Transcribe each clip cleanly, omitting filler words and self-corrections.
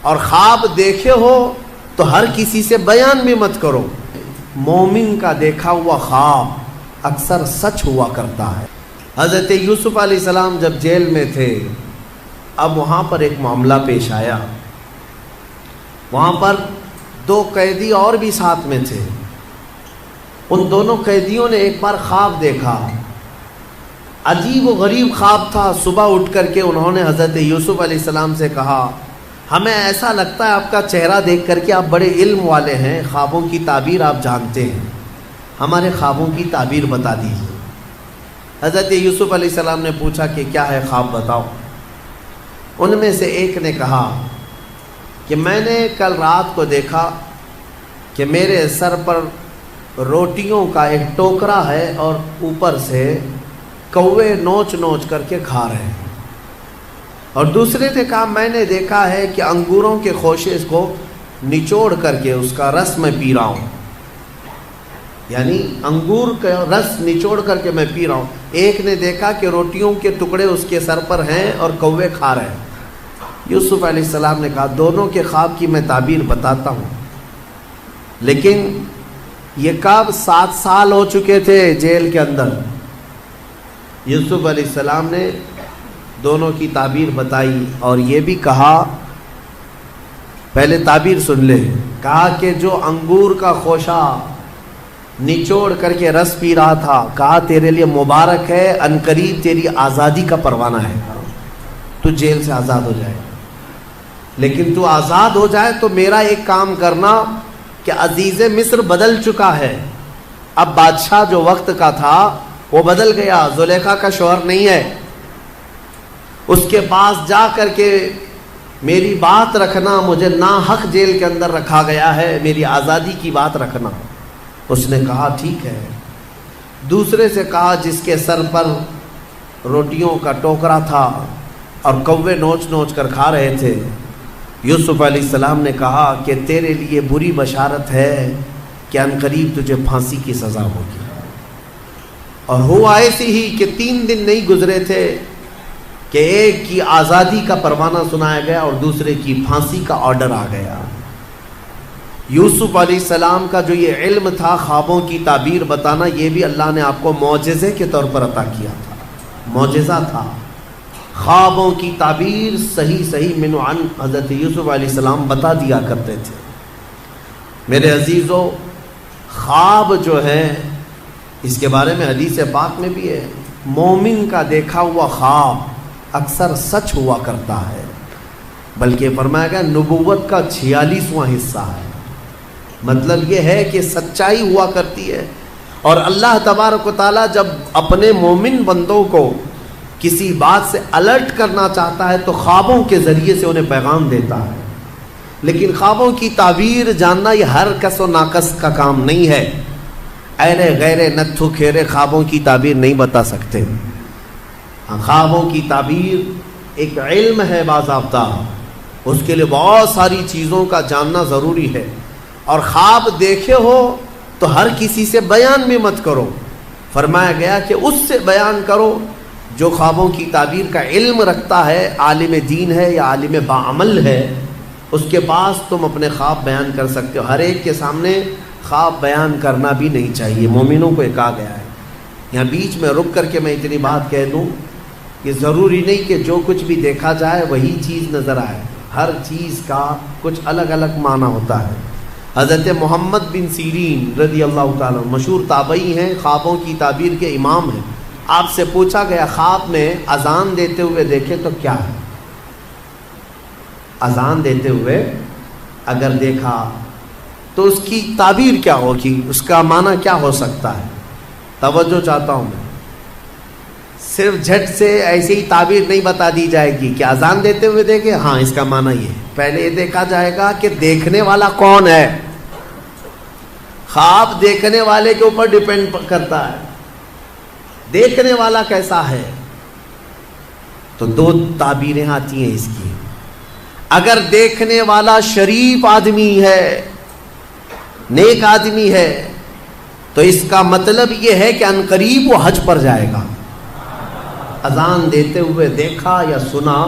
اور خواب دیکھے ہو تو ہر کسی سے بیان بھی مت کرو۔ مومن کا دیکھا ہوا خواب اکثر سچ ہوا کرتا ہے۔ حضرت یوسف علیہ السلام جب جیل میں تھے، اب وہاں پر ایک معاملہ پیش آیا۔ وہاں پر 2 قیدی اور بھی ساتھ میں تھے۔ ان دونوں قیدیوں نے ایک بار خواب دیکھا، عجیب و غریب خواب تھا۔ صبح اٹھ کر کے انہوں نے حضرت یوسف علیہ السلام سے کہا، ہمیں ایسا لگتا ہے آپ کا چہرہ دیکھ کر کے آپ بڑے علم والے ہیں، خوابوں کی تعبیر آپ جانتے ہیں، ہمارے خوابوں کی تعبیر بتا دیجیے۔ حضرت یوسف علیہ السلام نے پوچھا کہ کیا ہے خواب بتاؤ۔ ان میں سے ایک نے کہا کہ میں نے کل رات کو دیکھا کہ میرے سر پر روٹیوں کا ایک ٹوکرا ہے اور اوپر سے کوے نوچ نوچ کر کے کھا رہے ہیں۔ اور دوسرے نے کہا میں نے دیکھا ہے کہ انگوروں کے خوشے کو نچوڑ کر کے اس کا رس میں پی رہا ہوں، یعنی انگور کا رس نچوڑ کر کے میں پی رہا ہوں۔ ایک نے دیکھا کہ روٹیوں کے ٹکڑے اس کے سر پر ہیں اور کوے کھا رہے ہیں۔ یوسف علیہ السلام نے کہا دونوں کے خواب کی میں تعبیر بتاتا ہوں، لیکن یہ کب 7 سال ہو چکے تھے جیل کے اندر۔ یوسف علیہ السلام نے دونوں کی تعبیر بتائی اور یہ بھی کہا، پہلے تعبیر سن لے، کہا کہ جو انگور کا خوشہ نچوڑ کر کے رس پی رہا تھا، کہا تیرے لیے مبارک ہے، عنقریب تیری آزادی کا پروانہ ہے، تو جیل سے آزاد ہو جائے۔ لیکن تو آزاد ہو جائے تو میرا ایک کام کرنا کہ عزیز مصر بدل چکا ہے، اب بادشاہ جو وقت کا تھا وہ بدل گیا، زلیخا کا شوہر نہیں ہے، اس کے پاس جا کر کے میری بات رکھنا، مجھے ناحق جیل کے اندر رکھا گیا ہے، میری آزادی کی بات رکھنا۔ اس نے کہا ٹھیک ہے۔ دوسرے سے کہا جس کے سر پر روٹیوں کا ٹوکرا تھا اور کوے نوچ نوچ کر کھا رہے تھے، یوسف علیہ السلام نے کہا کہ تیرے لیے بری بشارت ہے کہ عنقریب تجھے پھانسی کی سزا ہوگی۔ اور ہوا ایسی ہی کہ 3 دن نہیں گزرے تھے کہ ایک کی آزادی کا پروانہ سنایا گیا اور دوسرے کی پھانسی کا آرڈر آ گیا۔ یوسف علیہ السلام کا جو یہ علم تھا خوابوں کی تعبیر بتانا، یہ بھی اللہ نے آپ کو معجزے کے طور پر عطا کیا تھا، معجزہ تھا۔ خوابوں کی تعبیر صحیح من عن حضرت یوسف علیہ السلام بتا دیا کرتے تھے۔ میرے عزیزو، خواب جو ہے اس کے بارے میں حدیث پاک میں بھی ہے، مومن کا دیکھا ہوا خواب اکثر سچ ہوا کرتا ہے، بلکہ فرمایا گیا نبوت کا 46واں حصہ ہے۔ مطلب یہ ہے کہ سچائی ہوا کرتی ہے، اور اللہ تبارک و تعالیٰ جب اپنے مومن بندوں کو کسی بات سے الرٹ کرنا چاہتا ہے تو خوابوں کے ذریعے سے انہیں پیغام دیتا ہے۔ لیکن خوابوں کی تعبیر جاننا یہ ہر کس و ناقص کا کام نہیں ہے۔ ایرے غیرے نتھو کھیرے خوابوں کی تعبیر نہیں بتا سکتے۔ خوابوں کی تعبیر ایک علم ہے باضابطہ، اس کے لیے بہت ساری چیزوں کا جاننا ضروری ہے۔ اور خواب دیکھے ہو تو ہر کسی سے بیان بھی مت کرو، فرمایا گیا کہ اس سے بیان کرو جو خوابوں کی تعبیر کا علم رکھتا ہے، عالم دین ہے یا عالم باعمل ہے، اس کے پاس تم اپنے خواب بیان کر سکتے ہو۔ ہر ایک کے سامنے خواب بیان کرنا بھی نہیں چاہیے، مومنوں کو یہ کہا گیا ہے۔ یہاں بیچ میں رک کر کے میں اتنی بات کہہ دوں کہ ضروری نہیں کہ جو کچھ بھی دیکھا جائے وہی چیز نظر آئے، ہر چیز کا کچھ الگ الگ معنی ہوتا ہے۔ حضرت محمد بن سیرین رضی اللہ تعالیٰ مشہور تابعی ہیں، خوابوں کی تعبیر کے امام ہیں۔ آپ سے پوچھا گیا خواب میں اذان دیتے ہوئے دیکھے تو کیا ہے؟ اذان دیتے ہوئے اگر دیکھا تو اس کی تعبیر کیا ہوگی، اس کا معنی کیا ہو سکتا ہے؟ توجہ چاہتا ہوں میں، صرف جھٹ سے ایسی ہی تعبیر نہیں بتا دی جائے گی کہ اذان دیتے ہوئے دیکھے ہاں اس کا معنی یہ ہے۔ پہلے یہ دیکھا جائے گا کہ دیکھنے والا کون ہے۔ خواب دیکھنے والے کے اوپر ڈیپینڈ کرتا ہے، دیکھنے والا کیسا ہے۔ تو 2 تعبیریں آتی ہیں اس کی۔ اگر دیکھنے والا شریف آدمی ہے، نیک آدمی ہے، تو اس کا مطلب یہ ہے کہ عنقریب وہ حج پر جائے گا۔ اذان دیتے ہوئے دیکھا یا سنا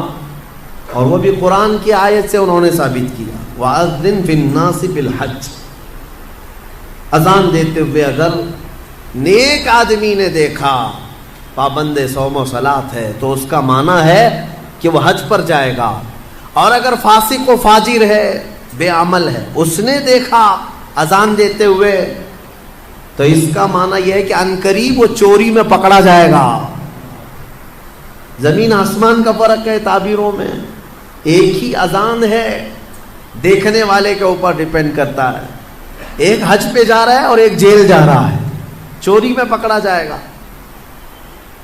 اور وہ بھی قرآن کی آیت سے انہوں نے ثابت کیا. وَأَذِّن فِي النَّاسِ بِالْحَجِّ، اذان دیتے ہوئے اگر نیک آدمی نے دیکھا پابند صوم و صلاۃ ہے تو اس کا معنی ہے کہ وہ حج پر جائے گا. اور اگر فاسق و فاجر ہے، بے عمل ہے، اس نے دیکھا اذان دیتے ہوئے تو اس کا معنی یہ ہے کہ عنقریب وہ چوری میں پکڑا جائے گا. زمین آسمان کا فرق ہے تعبیروں میں. ایک ہی اذان ہے، دیکھنے والے کے اوپر ڈیپینڈ کرتا ہے. ایک حج پہ جا رہا ہے اور ایک جیل جا رہا ہے، چوری میں پکڑا جائے گا.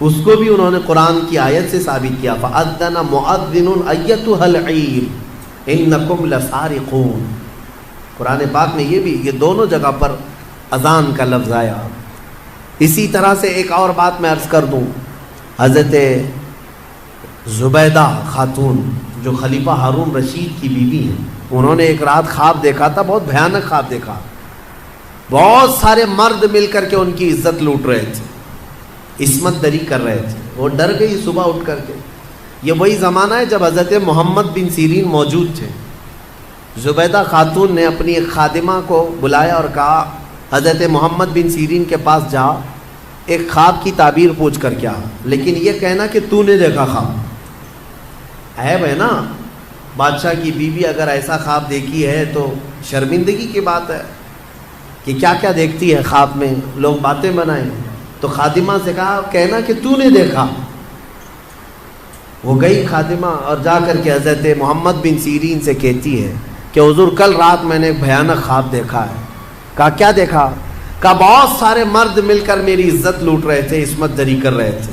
اس کو بھی انہوں نے قرآن کی آیت سے ثابت کیا. فَأَذَّنَ مُؤَذِّنٌ أَيَّتُهَا الْعِيرُ إِنَّكُمْ لَسَارِقُونَ. قرآن پاک میں یہ دونوں جگہ پر اذان کا لفظ آیا. اسی طرح سے ایک اور بات میں عرض کر دوں. حضرت زبیدہ خاتون جو خلیفہ ہارون رشید کی بیوی ہیں، انہوں نے ایک رات خواب دیکھا تھا، بہت بھیانک خواب دیکھا. بہت سارے مرد مل کر کے ان کی عزت لوٹ رہے تھے، عصمت دری کر رہے تھے. وہ ڈر گئی صبح اٹھ کر کے. یہ وہی زمانہ ہے جب حضرت محمد بن سیرین موجود تھے. زبیدہ خاتون نے اپنی ایک خادمہ کو بلایا اور کہا حضرت محمد بن سیرین کے پاس جا، ایک خواب کی تعبیر پوچھ کر کیا، لیکن یہ کہنا کہ تو نے دیکھا خواب. عیب ہے نا، بادشاہ کی بیوی اگر ایسا خواب دیکھی ہے تو شرمندگی کی بات ہے کہ کیا کیا دیکھتی ہے خواب میں، لوگ باتیں بنائیں. تو خادمہ سے کہا کہنا کہ تو نے دیکھا. وہ گئی خادمہ اور جا کر کے حضرت محمد بن سیرین سے کہتی ہے کہ حضور کل رات میں نے ایک بھیانک خواب دیکھا ہے. کہا کیا دیکھا؟ کہا بہت سارے مرد مل کر میری عزت لوٹ رہے تھے، عصمت دری کر رہے تھے.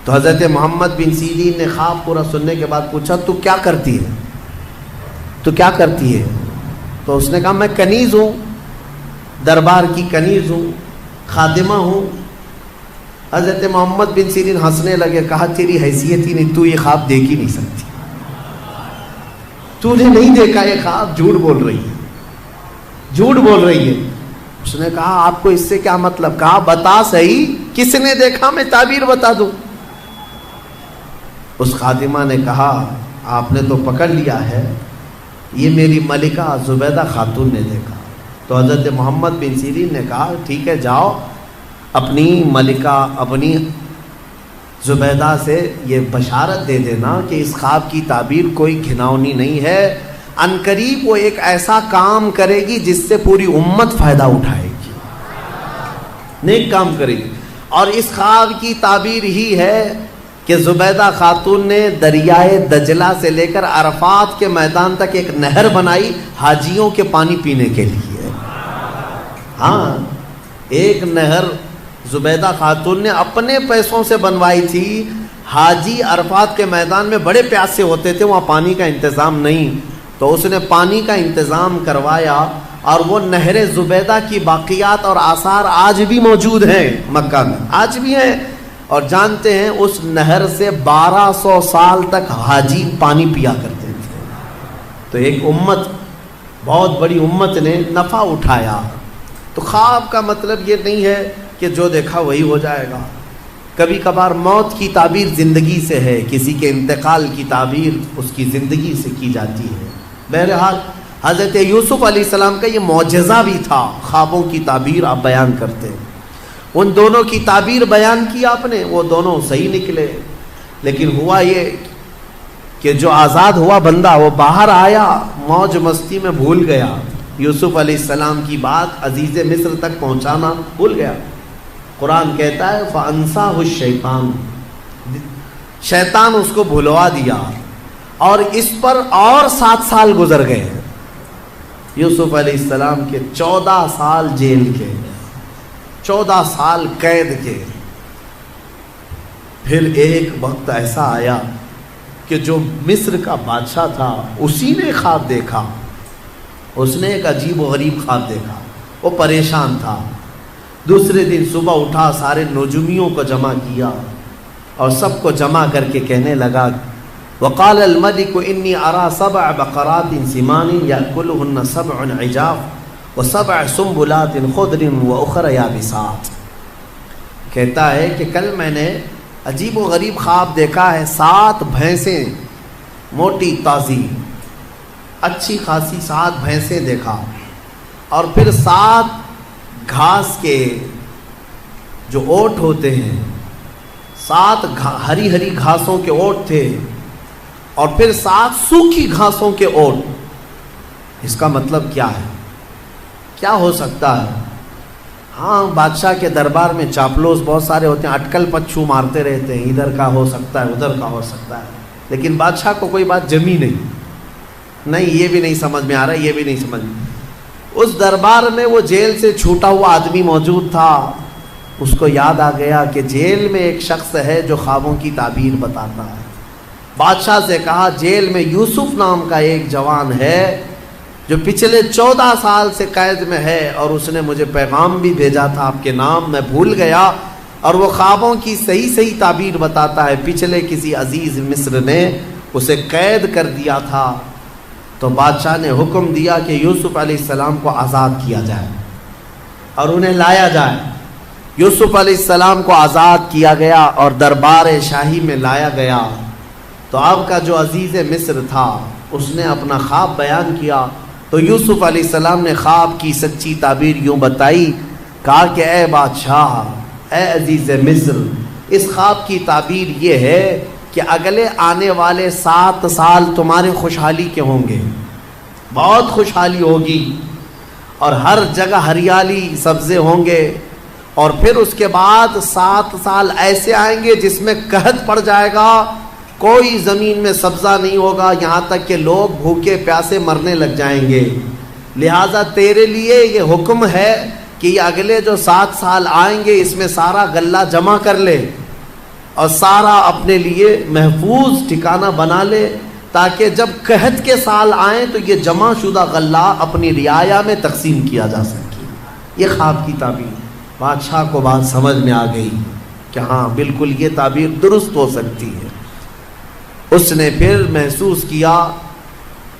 تو حضرت محمد بن سیرین نے خواب پورا سننے کے بعد پوچھا تو کیا کرتی ہے؟ تو کیا کرتی ہے؟ تو اس نے کہا میں کنیز ہوں، دربار کی کنیز ہوں، خادمہ ہوں. حضرت محمد بن سیرین ہنسنے لگے. کہا تیری حیثیت ہی نہیں، تو یہ خواب دیکھ ہی نہیں سکتی، تو نے نہیں دیکھا یہ خواب، جھوٹ بول رہی ہے، جھوٹ بول رہی ہے. اس نے کہا آپ کو اس سے کیا مطلب؟ کہا بتا صحیح کس نے دیکھا، میں تعبیر بتا دوں. اس خادمہ نے کہا آپ نے تو پکڑ لیا ہے، یہ میری ملکہ زبیدہ خاتون نے دیکھا. تو حضرت محمد بن سیرین نے کہا ٹھیک ہے جاؤ اپنی ملکہ اپنی زبیدہ سے یہ بشارت دے دینا کہ اس خواب کی تعبیر کوئی گھناؤنی نہیں ہے، عنقریب وہ ایک ایسا کام کرے گی جس سے پوری امت فائدہ اٹھائے گی، نیک کام کرے گی. اور اس خواب کی تعبیر ہی ہے کہ زبیدہ خاتون نے دریائے دجلہ سے لے کر عرفات کے میدان تک ایک نہر بنائی حاجیوں کے پانی پینے کے لیے. ہاں ایک نہر زبیدہ خاتون نے اپنے پیسوں سے بنوائی تھی. حاجی عرفات کے میدان میں بڑے پیاسے ہوتے تھے، وہاں پانی کا انتظام نہیں، تو اس نے پانی کا انتظام کروایا. اور وہ نہر زبیدہ کی باقیات اور آثار آج بھی موجود ہیں مکہ میں، آج بھی ہیں. اور جانتے ہیں اس نہر سے 1200 سال تک حاجی پانی پیا کرتے تھے. تو ایک امت، بہت بڑی امت نے نفع اٹھایا. تو خواب کا مطلب یہ نہیں ہے کہ جو دیکھا وہی ہو جائے گا. کبھی کبھار موت کی تعبیر زندگی سے ہے، کسی کے انتقال کی تعبیر اس کی زندگی سے کی جاتی ہے. بہرحال حضرت یوسف علیہ السلام کا یہ معجزہ بھی تھا، خوابوں کی تعبیر آپ بیان کرتے ہیں. ان دونوں کی تعبیر بیان کی آپ نے، وہ دونوں صحیح نکلے. لیکن ہوا یہ کہ جو آزاد ہوا بندہ وہ باہر آیا، موج مستی میں بھول گیا، یوسف علیہ السلام کی بات عزیز مصر تک پہنچانا بھول گیا. قرآن کہتا ہے فَأَنْسَاهُ الشَّيْطَانُ، شیطان اس کو بھلوا دیا. اور اس پر اور 7 سال گزر گئے. یوسف علیہ السلام کے 14 سال جیل کے، 14 سال قید کے. پھر ایک وقت ایسا آیا کہ جو مصر کا بادشاہ تھا اسی نے خواب دیکھا. اس نے ایک عجیب و غریب خواب دیکھا، وہ پریشان تھا. دوسرے دن صبح اٹھا، سارے نجومیوں کو جمع کیا اور سب کو جمع کر کے کہنے لگا وقال الملك انی ارى 7 بقرات سمان یاکلهن 7 عجاف و7 سنبلات خضر واخر یابسات. کہتا ہے کہ کل میں نے عجیب و غریب خواب دیکھا ہے، 7 بھینسیں موٹی تازی اچھی خاصی 7 بھینسیں دیکھا، اور پھر 7 گھاس کے جو اوٹ ہوتے ہیں، 7 ہری ہری گھاسوں کے اوٹ تھے، اور پھر 7 سوکھی گھاسوں کے اوٹ۔ اس کا مطلب کیا ہے؟ کیا ہو سکتا ہے؟ ہاں، بادشاہ کے دربار میں چاپلوس بہت سارے ہوتے ہیں، اٹکل پچھو مارتے رہتے ہیں، ادھر کا ہو سکتا ہے ادھر کا ہو سکتا ہے، لیکن بادشاہ کو کوئی بات جمی نہیں، یہ بھی نہیں سمجھ میں آ رہا، یہ بھی نہیں سمجھ میں۔ اس دربار میں وہ جیل سے چھوٹا ہوا آدمی موجود تھا، اس کو یاد آ گیا کہ جیل میں ایک شخص ہے جو خوابوں کی تعبیر بتاتا ہے۔ بادشاہ سے کہا جیل میں یوسف نام کا ایک جوان ہے جو پچھلے 14 سال سے قید میں ہے، اور اس نے مجھے پیغام بھی بھیجا تھا آپ کے نام، میں بھول گیا، اور وہ خوابوں کی صحیح تعبیر بتاتا ہے۔ پچھلے کسی عزیز مصر نے اسے قید کر دیا تھا، تو بادشاہ نے حکم دیا کہ یوسف علیہ السلام کو آزاد کیا جائے اور انہیں لایا جائے۔ یوسف علیہ السلام کو آزاد کیا گیا اور دربار شاہی میں لایا گیا، تو آپ کا جو عزیز مصر تھا اس نے اپنا خواب بیان کیا، تو یوسف علیہ السلام نے خواب کی سچی تعبیر یوں بتائی، کہا کہ اے بادشاہ، اے عزیز مصر، اس خواب کی تعبیر یہ ہے کہ اگلے آنے والے 7 سال تمہارے خوشحالی کے ہوں گے، بہت خوشحالی ہوگی، اور ہر جگہ ہریالی سبزے ہوں گے، اور پھر اس کے بعد 7 سال ایسے آئیں گے جس میں قحط پڑ جائے گا، کوئی زمین میں سبزہ نہیں ہوگا، یہاں تک کہ لوگ بھوکے پیاسے مرنے لگ جائیں گے۔ لہٰذا تیرے لیے یہ حکم ہے کہ یہ اگلے جو 7 سال آئیں گے اس میں سارا غلہ جمع کر لے اور سارا اپنے لیے محفوظ ٹھکانہ بنا لے، تاکہ جب قحط کے سال آئیں تو یہ جمع شدہ غلہ اپنی رعایا میں تقسیم کیا جا سکے۔ یہ خواب کی تعبیر۔ بادشاہ کو بات سمجھ میں آ گئی کہ ہاں بالکل یہ تعبیر درست ہو سکتی ہے۔ اس نے پھر محسوس کیا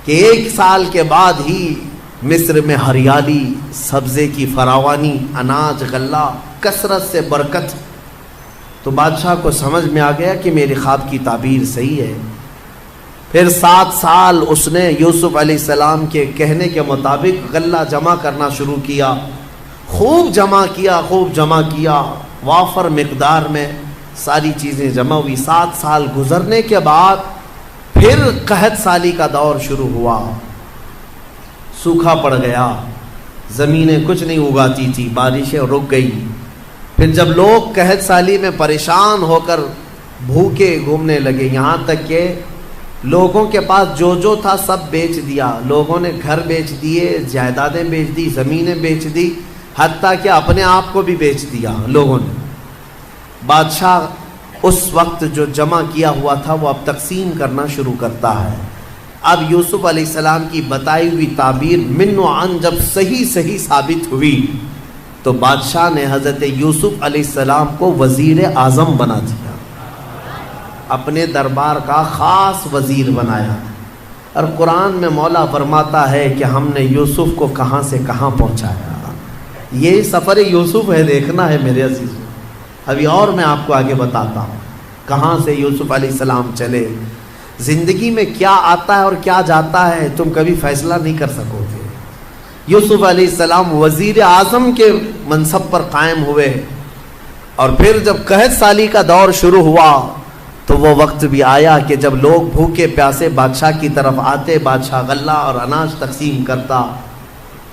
کہ 1 سال کے بعد ہی مصر میں ہریالی، سبزے کی فراوانی، اناج، غلہ، کثرت سے برکت۔ تو بادشاہ کو سمجھ میں آ گیا کہ میری خواب کی تعبیر صحیح ہے۔ پھر 7 سال اس نے یوسف علیہ السلام کے کہنے کے مطابق غلہ جمع کرنا شروع کیا، خوب جمع کیا، وافر مقدار میں ساری چیزیں جمع ہوئی۔ 7 سال گزرنے کے بعد پھر قحط سالی کا دور شروع ہوا، سوکھا پڑ گیا، زمینیں کچھ نہیں اگاتی تھی، بارشیں رک گئی۔ پھر جب لوگ قحط سالی میں پریشان ہو کر بھوکے گھومنے لگے، یہاں تک کہ لوگوں کے پاس جو تھا سب بیچ دیا، لوگوں نے گھر بیچ دیے، جائیدادیں بیچ دی، زمینیں بیچ دی، حتیٰ کہ اپنے آپ کو بھی بیچ دیا لوگوں نے۔ بادشاہ اس وقت جو جمع کیا ہوا تھا وہ اب تقسیم کرنا شروع کرتا ہے۔ اب یوسف علیہ السلام کی بتائی ہوئی تعبیر من و عن جب صحیح ثابت ہوئی، تو بادشاہ نے حضرت یوسف علیہ السلام کو وزیر اعظم بنا دیا، اپنے دربار کا خاص وزیر بنایا۔ اور قرآن میں مولا فرماتا ہے کہ ہم نے یوسف کو کہاں سے کہاں پہنچایا۔ یہ سفر یوسف ہے، دیکھنا ہے میرے عزیزوں۔ ابھی اور میں آپ کو آگے بتاتا ہوں کہاں سے یوسف علیہ السلام چلے۔ زندگی میں کیا آتا ہے اور کیا جاتا ہے تم کبھی فیصلہ نہیں کر سکو گے۔ یوسف علیہ السلام وزیر اعظم کے منصب پر قائم ہوئے، اور پھر جب قحط سالی کا دور شروع ہوا تو وہ وقت بھی آیا کہ جب لوگ بھوکے پیاسے بادشاہ کی طرف آتے، بادشاہ غلہ اور اناج تقسیم کرتا۔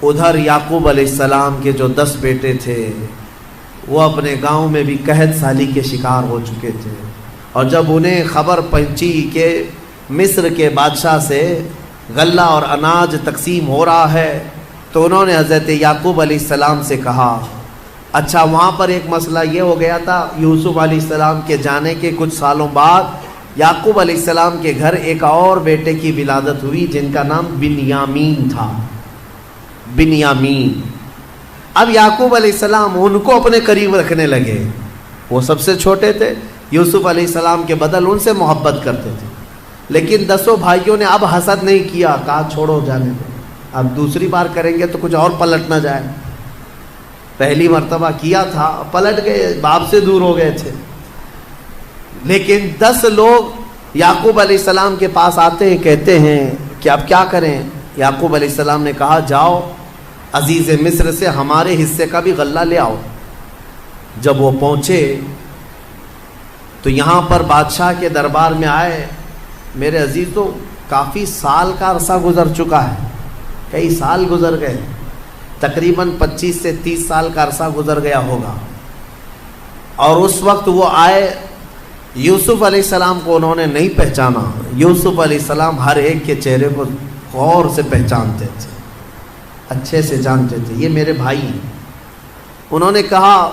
ادھر یعقوب علیہ السلام کے جو 10 بیٹے تھے وہ اپنے گاؤں میں بھی قحط سالی کے شکار ہو چکے تھے، اور جب انہیں خبر پہنچی کہ مصر کے بادشاہ سے غلہ اور اناج تقسیم ہو رہا ہے، تو انہوں نے حضرت یعقوب علیہ السلام سے کہا اچھا وہاں پر ایک مسئلہ یہ ہو گیا تھا، یوسف علیہ السلام کے جانے کے کچھ سالوں بعد یعقوب علیہ السلام کے گھر ایک اور بیٹے کی ولادت ہوئی جن کا نام بنیامین تھا، بنیامین۔ اب یعقوب علیہ السلام ان کو اپنے قریب رکھنے لگے، وہ سب سے چھوٹے تھے، یوسف علیہ السلام کے بدل ان سے محبت کرتے تھے، لیکن 10 بھائیوں نے اب حسد نہیں کیا، کہا چھوڑو جانے دو، اب دوسری بار کریں گے تو کچھ اور پلٹ نہ جائے۔ پہلی مرتبہ کیا تھا، پلٹ گئے، باپ سے دور ہو گئے تھے، لیکن 10 لوگ یعقوب علیہ السلام کے پاس آتے ہیں، کہتے ہیں کہ اب کیا کریں؟ یعقوب علیہ السلام نے کہا جاؤ عزیز مصر سے ہمارے حصے کا بھی غلہ لے آؤ۔ جب وہ پہنچے تو یہاں پر بادشاہ کے دربار میں آئے، میرے عزیز تو کافی سال کا عرصہ گزر چکا ہے، کئی سال گزر گئے، تقریباً 25 سے 30 سال کا عرصہ گزر گیا ہوگا، اور اس وقت وہ آئے، یوسف علیہ السلام کو انہوں نے نہیں پہچانا۔ یوسف علیہ السلام ہر ایک کے چہرے کو غور سے پہچانتے تھے، اچھے سے جانتے تھے، یہ میرے بھائی ہیں۔ انہوں نے کہا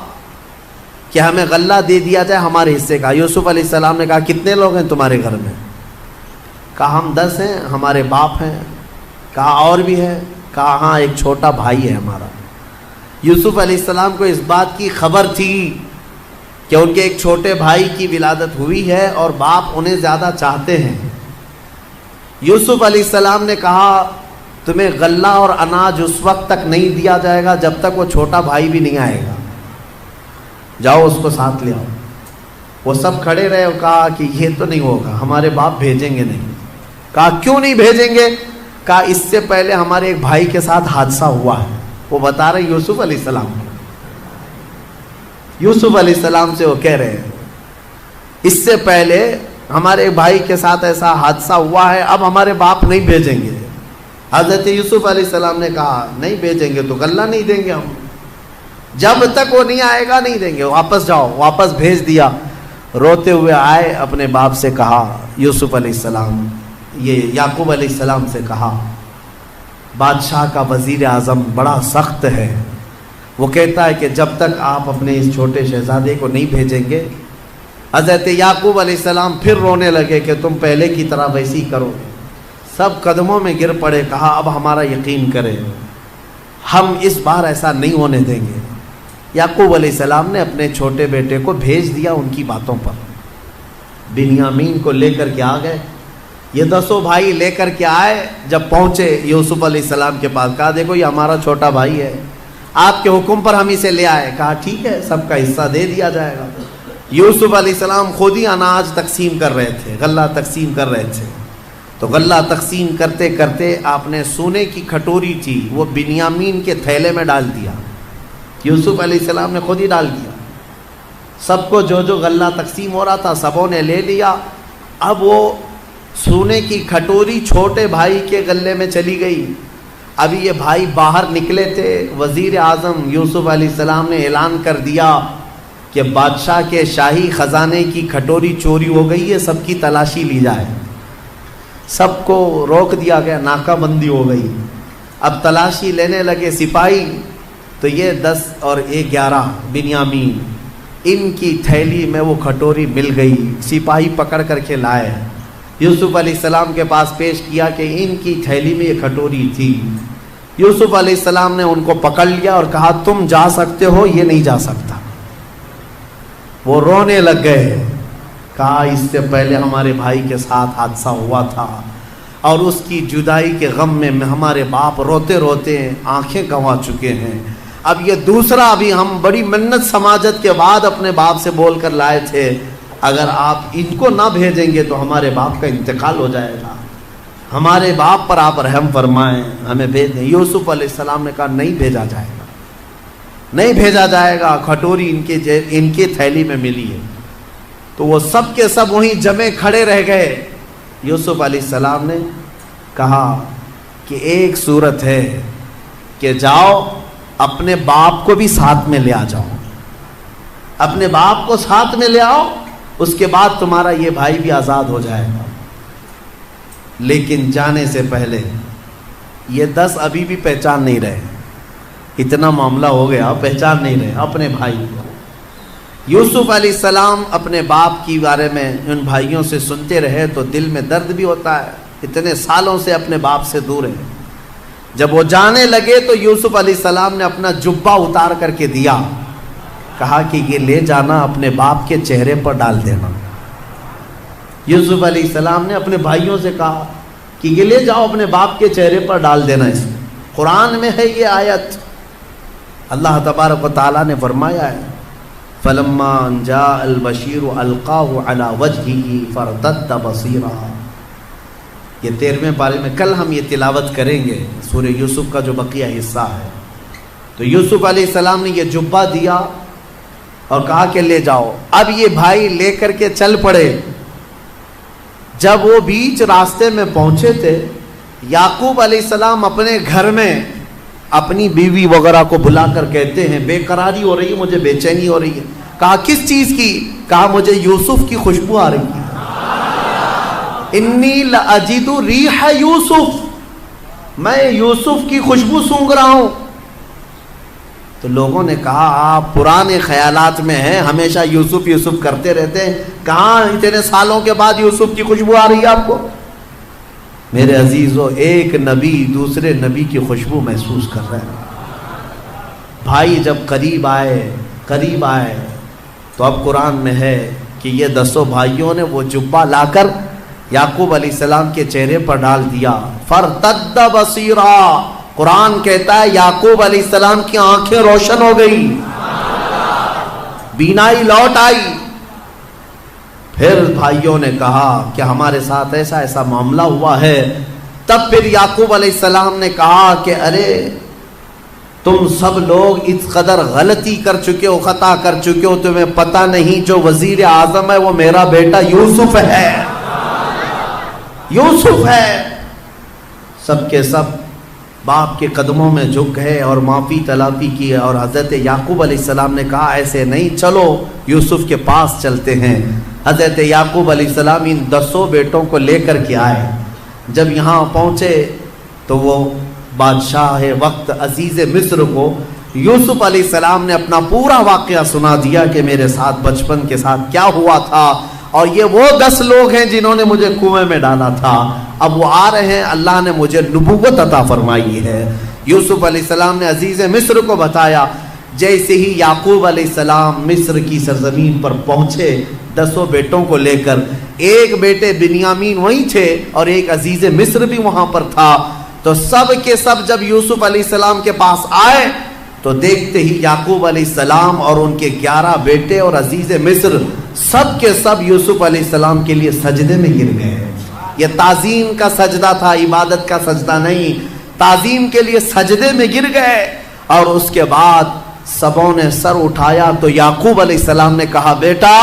کہ ہمیں غلہ دے دیا جائے ہمارے حصے کا۔ یوسف علیہ السلام نے کہا کتنے لوگ ہیں تمہارے گھر میں؟ کہا ہم 10 ہیں، ہمارے باپ ہیں۔ کہا اور بھی ہے؟ کہا ہاں ایک چھوٹا بھائی ہے ہمارا۔ یوسف علیہ السلام کو اس بات کی خبر تھی کہ ان کے ایک چھوٹے بھائی کی ولادت ہوئی ہے اور باپ انہیں زیادہ چاہتے ہیں۔ یوسف علیہ السلام نے کہا تمہیں غلہ اور اناج اس وقت تک نہیں دیا جائے گا جب تک وہ چھوٹا بھائی بھی نہیں آئے گا، جاؤ اس کو ساتھ لے آؤ۔ وہ سب کھڑے رہے اور کہا کہ یہ تو نہیں ہوگا، ہمارے باپ بھیجیں گے نہیں۔ کہا کیوں نہیں بھیجیں گے؟ کہا اس سے پہلے ہمارے ایک بھائی کے ساتھ حادثہ ہوا ہے۔ وہ بتا رہے یوسف علیہ السلام، یوسف علیہ السلام سے وہ کہہ رہے ہیں اس سے پہلے ہمارے بھائی کے ساتھ ایسا حادثہ ہوا ہے، اب ہمارے باپ نہیں بھیجیں گے۔ حضرت یوسف علیہ السلام نے کہا نہیں بھیجیں گے تو غلہ نہیں دیں گے ہم، جب تک وہ نہیں آئے گا نہیں دیں گے، واپس جاؤ۔ واپس بھیج دیا۔ روتے ہوئے آئے، اپنے باپ سے کہا، یوسف علیہ السلام یہ یعقوب علیہ السلام سے کہا بادشاہ کا وزیر اعظم بڑا سخت ہے، وہ کہتا ہے کہ جب تک آپ اپنے اس چھوٹے شہزادے کو نہیں بھیجیں گے۔ حضرت یعقوب علیہ السلام پھر رونے لگے کہ تم پہلے کی طرح ویسی کرو۔ سب قدموں میں گر پڑے، کہا اب ہمارا یقین کرے، ہم اس بار ایسا نہیں ہونے دیں گے۔ یعقوب علیہ السلام نے اپنے چھوٹے بیٹے کو بھیج دیا ان کی باتوں پر۔ بنیامین کو لے کر کے آ گئے، یہ 10 بھائی لے کر کے آئے۔ جب پہنچے یوسف علیہ السلام کے پاس، کہا دیکھو یہ ہمارا چھوٹا بھائی ہے، آپ کے حکم پر ہم اسے لے آئے۔ کہا ٹھیک ہے، سب کا حصہ دے دیا جائے گا۔ یوسف علیہ السلام خود ہی اناج تقسیم کر رہے تھے، غلہ تقسیم کر رہے تھے، تو غلہ تقسیم کرتے کرتے آپ نے سونے کی کھٹوری تھی وہ بنیامین کے تھیلے میں ڈال دیا۔ یوسف علیہ السلام نے خود ہی ڈال دیا۔ سب کو جو جو غلہ تقسیم ہو رہا تھا سبوں نے لے لیا۔ اب وہ سونے کی کھٹوری چھوٹے بھائی کے غلے میں چلی گئی۔ ابھی یہ بھائی باہر نکلے تھے، وزیر اعظم یوسف علیہ السلام نے اعلان کر دیا کہ بادشاہ کے شاہی خزانے کی کھٹوری چوری ہو گئی ہے، سب کی تلاشی لی جائے۔ سب کو روک دیا گیا، ناکہ بندی ہو گئی۔ اب تلاشی لینے لگے سپاہی، تو یہ 10 اور 11 بنیامین، ان کی تھیلی میں وہ کھٹوری مل گئی۔ سپاہی پکڑ کر کے لائے، یوسف علیہ السلام کے پاس پیش کیا کہ ان کی تھیلی میں یہ کھٹوری تھی۔ یوسف علیہ السلام نے ان کو پکڑ لیا اور کہا تم جا سکتے ہو، یہ نہیں جا سکتا۔ وہ رونے لگ گئے، کہا اس سے پہلے ہمارے بھائی کے ساتھ حادثہ ہوا تھا اور اس کی جدائی کے غم میں ہمارے باپ روتے روتے آنکھیں گنوا چکے ہیں۔ اب یہ دوسرا، ابھی ہم بڑی منت سماجت کے بعد اپنے باپ سے بول کر لائے تھے، اگر آپ ان کو نہ بھیجیں گے تو ہمارے باپ کا انتقال ہو جائے گا، ہمارے باپ پر آپ رحم فرمائیں، ہمیں بھیج دیں۔ یوسف علیہ السلام نے کہا نہیں بھیجا جائے گا، نہیں بھیجا جائے گا، کھٹوری ان کی تھیلی میں ملی ہے۔ تو وہ سب کے سب وہیں جمے کھڑے رہ گئے۔ یوسف علیہ السلام نے کہا کہ ایک صورت ہے کہ جاؤ اپنے باپ کو بھی ساتھ میں لے آ جاؤ، اپنے باپ کو ساتھ میں لے آؤ، اس کے بعد تمہارا یہ بھائی بھی آزاد ہو جائے گا۔ لیکن جانے سے پہلے یہ 10 ابھی بھی پہچان نہیں رہے، اتنا معاملہ ہو گیا، پہچان نہیں رہے اپنے بھائی کو۔ یوسف علیہ السلام اپنے باپ کی بارے میں ان بھائیوں سے سنتے رہے تو دل میں درد بھی ہوتا ہے، اتنے سالوں سے اپنے باپ سے دور ہیں۔ جب وہ جانے لگے تو یوسف علیہ السلام نے اپنا جبہ اتار کر کے دیا، کہا کہ یہ لے جانا اپنے باپ کے چہرے پر ڈال دینا۔ یوسف علیہ السلام نے اپنے بھائیوں سے کہا کہ یہ لے جاؤ اپنے باپ کے چہرے پر ڈال دینا۔ اس میں قرآن میں ہے یہ آیت، اللہ تبارک و تعالیٰ نے فرمایا ہے فلما جاء البشیر القاہ علی وجہہ فارتد بصیرا. یہ 13ویں پارے میں کل ہم یہ تلاوت کریں گے سورہ یوسف کا جو بقیہ حصہ ہے. تو یوسف علیہ السلام نے یہ جبہ دیا اور کہا کہ لے جاؤ. اب یہ بھائی لے کر کے چل پڑے. جب وہ بیچ راستے میں پہنچے تھے، یعقوب علیہ السلام اپنے گھر میں اپنی بیوی وغیرہ کو بلا کر کہتے ہیں بے قراری ہو رہی ہے، مجھے بے چینی ہو رہی ہے. کہا کس چیز کی؟ کہا مجھے یوسف کی خوشبو آ رہی ہے. انی لاجد ریح یوسف، میں یوسف کی خوشبو سونگھ رہا ہوں. تو لوگوں نے کہا آپ پرانے خیالات میں ہیں، ہمیشہ یوسف یوسف کرتے رہتے ہیں، کہاں اتنے سالوں کے بعد یوسف کی خوشبو آ رہی ہے آپ کو؟ میرے عزیزو، ایک نبی دوسرے نبی کی خوشبو محسوس کر رہے ہیں. بھائی جب قریب آئے تو اب قرآن میں ہے کہ یہ 10 بھائیوں نے وہ جبہ لا کر یعقوب علیہ السلام کے چہرے پر ڈال دیا. فرتد بصیرا، قرآن کہتا ہے یعقوب علیہ السلام کی آنکھیں روشن ہو گئی، بینائی لوٹ آئی. پھر بھائیوں نے کہا کہ ہمارے ساتھ ایسا ایسا معاملہ ہوا ہے. تب پھر یعقوب علیہ السلام نے کہا کہ ارے تم سب لوگ اس قدر غلطی کر چکے ہو، خطا کر چکے ہو، تمہیں پتہ نہیں جو وزیر اعظم ہے وہ میرا بیٹا یوسف ہے. یوسف ہے. سب کے سب باپ کے قدموں میں جھک گئے اور معافی طلبی کی. اور حضرت یعقوب علیہ السلام نے کہا ایسے نہیں، چلو یوسف کے پاس چلتے ہیں. حضرت یعقوب علیہ السلام ان 10 بیٹوں کو لے کر کے آئے. جب یہاں پہنچے تو وہ بادشاہ وقت عزیز مصر کو یوسف علیہ السلام نے اپنا پورا واقعہ سنا دیا کہ میرے ساتھ بچپن کے ساتھ کیا ہوا تھا، اور یہ وہ 10 لوگ ہیں جنہوں نے مجھے کنویں میں ڈالا تھا. اب وہ آ رہے ہیں، اللہ نے مجھے نبوت عطا فرمائی ہے. یوسف علیہ السلام نے عزیز مصر کو بتایا. جیسے ہی یعقوب علیہ السلام مصر کی سرزمین پر پہنچے 10 بیٹوں کو لے کر، ایک بیٹے بنیامین وہیں تھے اور ایک عزیز مصر بھی وہاں پر تھا. تو سب کے سب جب یوسف علیہ السلام کے پاس آئے تو دیکھتے ہی یعقوب علیہ السلام اور ان کے 11 بیٹے اور عزیز مصر سب کے سب یوسف علیہ السلام کے لیے سجدے میں گر گئے. یہ تعظیم کا سجدہ تھا، عبادت کا سجدہ نہیں. تعظیم کے لیے سجدے میں گر گئے. اور اس کے بعد سبوں نے سر اٹھایا تو یعقوب علیہ السلام نے کہا بیٹا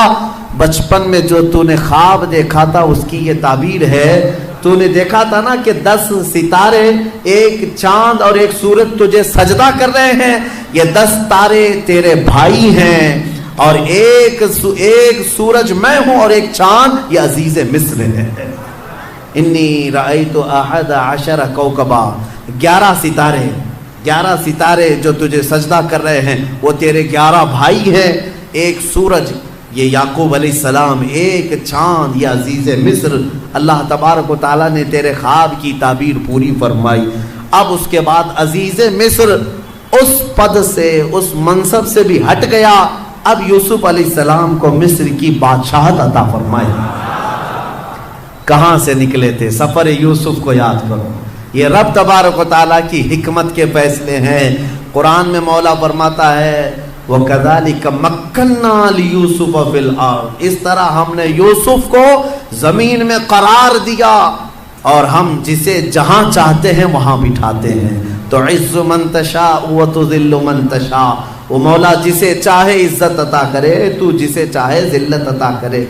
بچپن میں جو تو نے خواب دیکھا تھا اس کی یہ تعبیر ہے. تو نے دیکھا تھا نا کہ 10 ستارے، ایک چاند اور ایک سورج تجھے سجدہ کر رہے ہیں. یہ 10 تارے تیرے بھائی ہیں اور ایک سورج میں ہوں اور ایک چاند یہ عزیز مصر ہے. انی رأیت 11 کوکبا، 11 ستارے جو تجھے سجدہ کر رہے ہیں وہ تیرے 11 بھائی ہیں. ایک سورج یہ یعقوب علیہ السلام، ایک چاند یہ عزیز مصر. اللہ تبارک و تعالیٰ نے تیرے خواب کی تعبیر پوری فرمائی. اب اس کے بعد عزیز مصر اس پد سے، اس منصب سے بھی ہٹ گیا. اب یوسف علیہ السلام کو مصر کی بادشاہت عطا فرمائی. کہاں سے نکلے تھے؟ سفر یوسف کو یاد کرو. یہ رب تبارک و تعالیٰ کی حکمت کے فیصلے ہیں. قرآن میں مولا فرماتا ہے وَكَذَلِكَ مَكَّنَّا لِيُوسُفَ فِي الْأَرْضِ، اس طرح ہم نے یوسف کو زمین میں قرار دیا اور ہم جسے جہاں چاہتے ہیں وہاں بٹھاتے ہیں. تُعِزُّ مَن تَشَاءُ وَتُذِلُّ مَن تَشَاءُ، وہ مولا جسے چاہے عزت عطا کرے، تو جسے چاہے ذلت عطا کرے.